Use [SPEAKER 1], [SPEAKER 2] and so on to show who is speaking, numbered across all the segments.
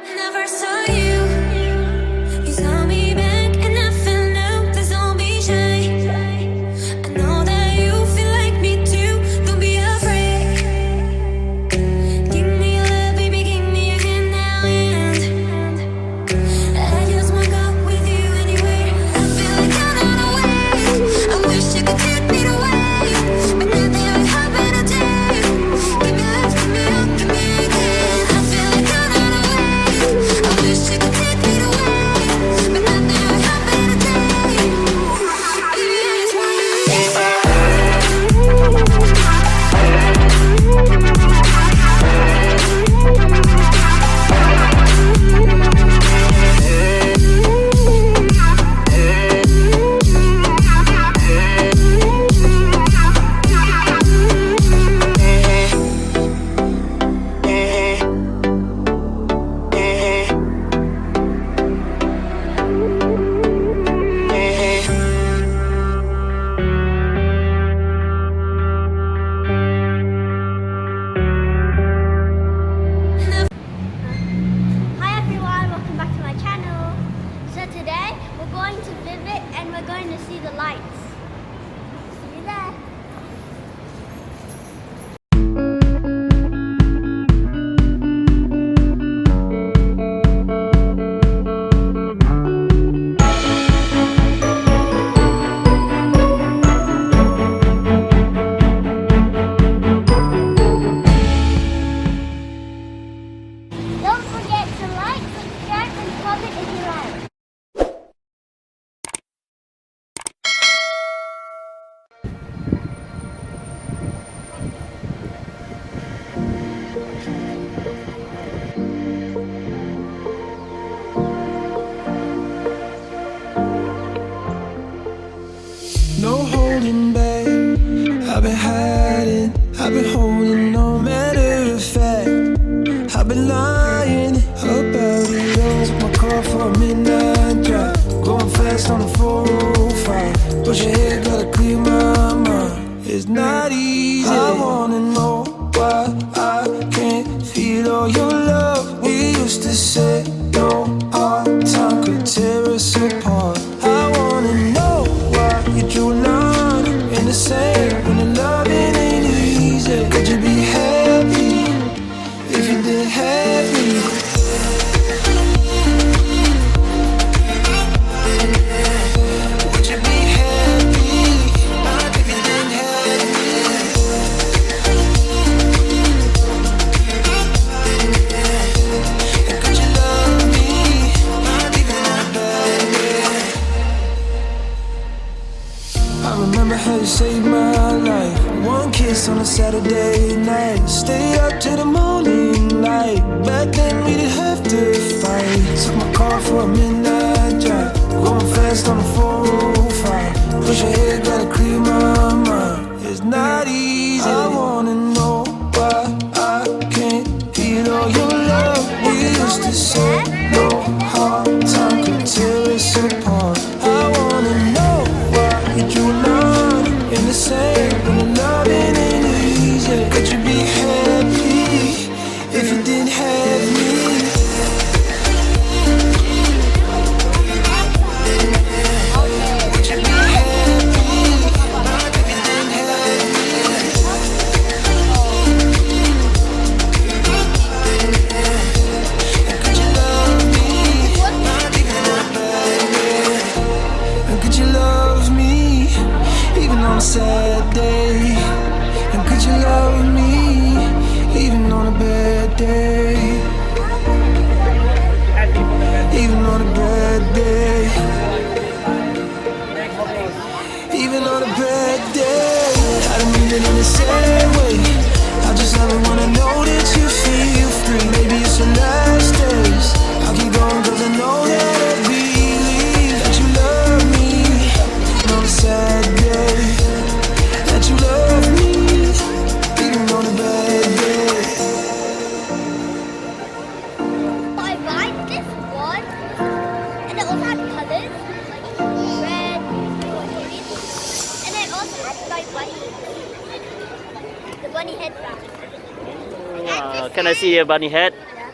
[SPEAKER 1] Never saw you. You saw me back and I felt no, please don't be shy. I know that you feel like me too. Don't be afraid. Give me your love, baby, give me your hand now. And I just wanna go with you anywhere. I feel like I'm on a wave. I wish you could take me away, but nothing will happen today. Give me love, give me up, give me again. I feel like I'm on a wave. I wish you could take me away, but nothing will happen today. Baby, I just wanna.
[SPEAKER 2] Hi everyone, welcome back to my channel. So today we're going to Vivid and we're going to see the lights. See you there. Don't forget to like, subscribe and comment if you like.
[SPEAKER 3] No holding back, I've been hiding, I've been holding no matter of fact. I've been lying about it all. Took my car for a midnight drive, going fast on the 405. Push ahead, gotta clear my mind. It's not easy. I wanna know why I can't feel all your love. We used to say no hard time could tear us apart. I wanna know why you drew a line in the sand when the loving ain't easy. Could you be happy if you didn't have me? Would you be happy if you didn't have me? And could you love me even on a bad day? I remember how you saved my life. One kiss on a Saturday night, stay up till the morning light. Back then we didn't have to fight. Took my car for a midnight drive, going fast on the 405. Push ahead, gotta clear my mind. It's not easy. I wanna know why I can't feel all your love. We used to say no hard time could tear us apart. I wanna know why you drew a line in the sand when the loving ain't easy. Could you be happy if you didn't have me? Would you be happy if you didn't have me? And could you love me even on a bad day? And could you love me even on a sad day? And could you love me even on a bad day? Even on a bad day. Even on a bad day. I don't mean it in the same way. I just never wanna know that you feel free. Maybe it's your last days. I'll keep going cause I know that I believe that you love me even on a sad day. That you love me even on a bad day.
[SPEAKER 2] I like this one and it also had colours like red, blue and green. And it also had my bunny. The bunny head wrap.
[SPEAKER 4] Can I see your bunny head?
[SPEAKER 2] Yeah.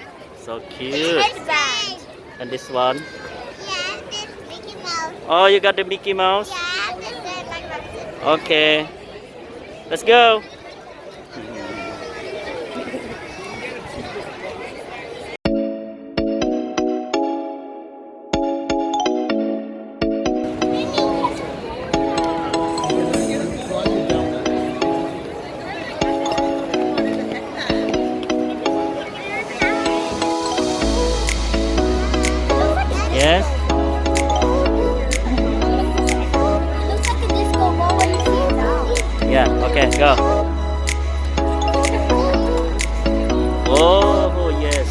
[SPEAKER 4] So cute.
[SPEAKER 2] Headband.
[SPEAKER 4] And this one?
[SPEAKER 2] Yeah, this Mickey Mouse.
[SPEAKER 4] Oh, you got the Mickey Mouse?
[SPEAKER 2] Yeah, this is my mom's.
[SPEAKER 4] Okay. Let's go. Yes.
[SPEAKER 2] Looks like a disco ball when you see it down.
[SPEAKER 4] Yeah. Okay. Go. Oh, yes.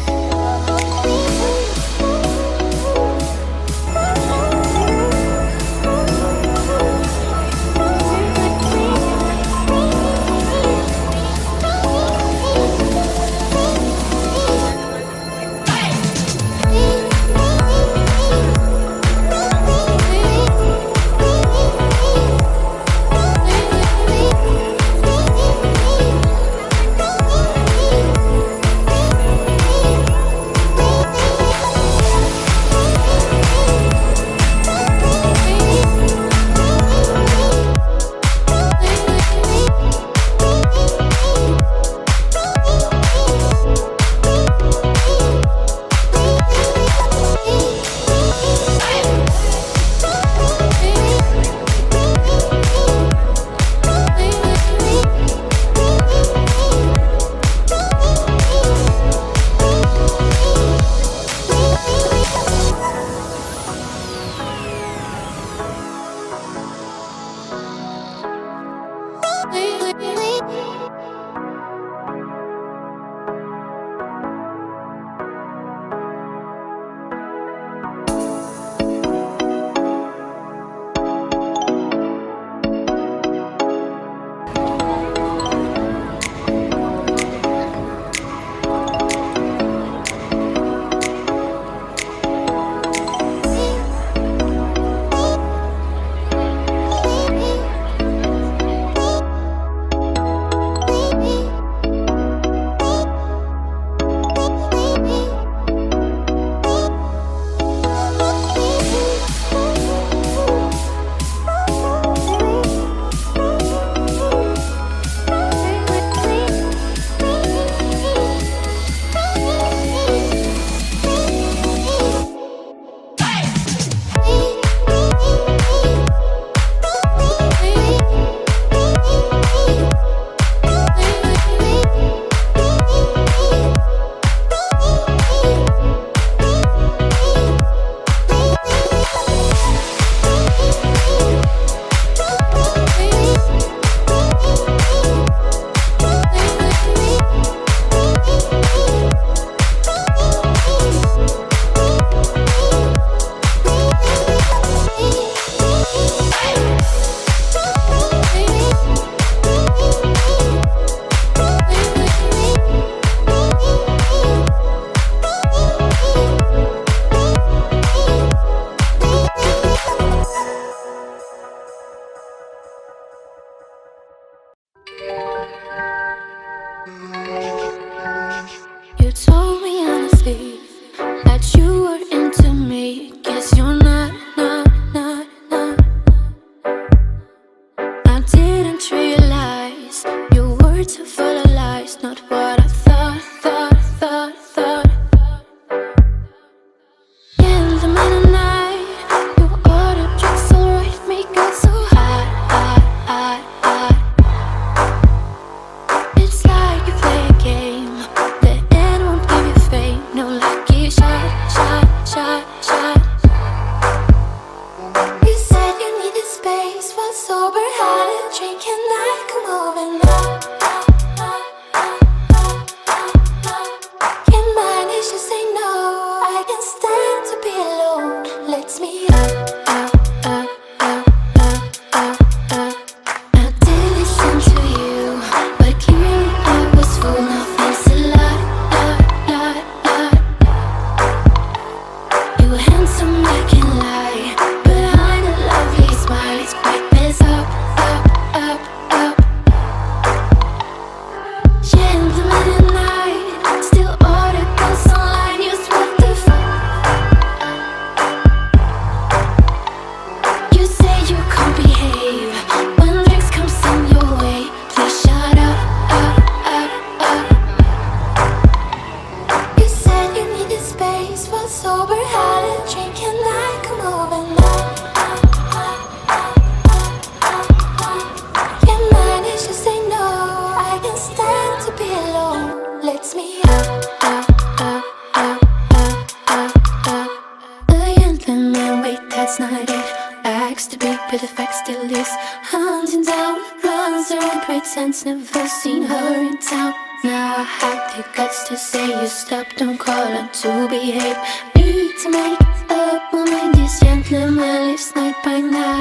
[SPEAKER 1] but the fact still is hunting down, runs around, pretends never seen her in town. Now I have the guts to say you stop, don't call her to behave. Need to make up my mind, this gentleman lives night by night.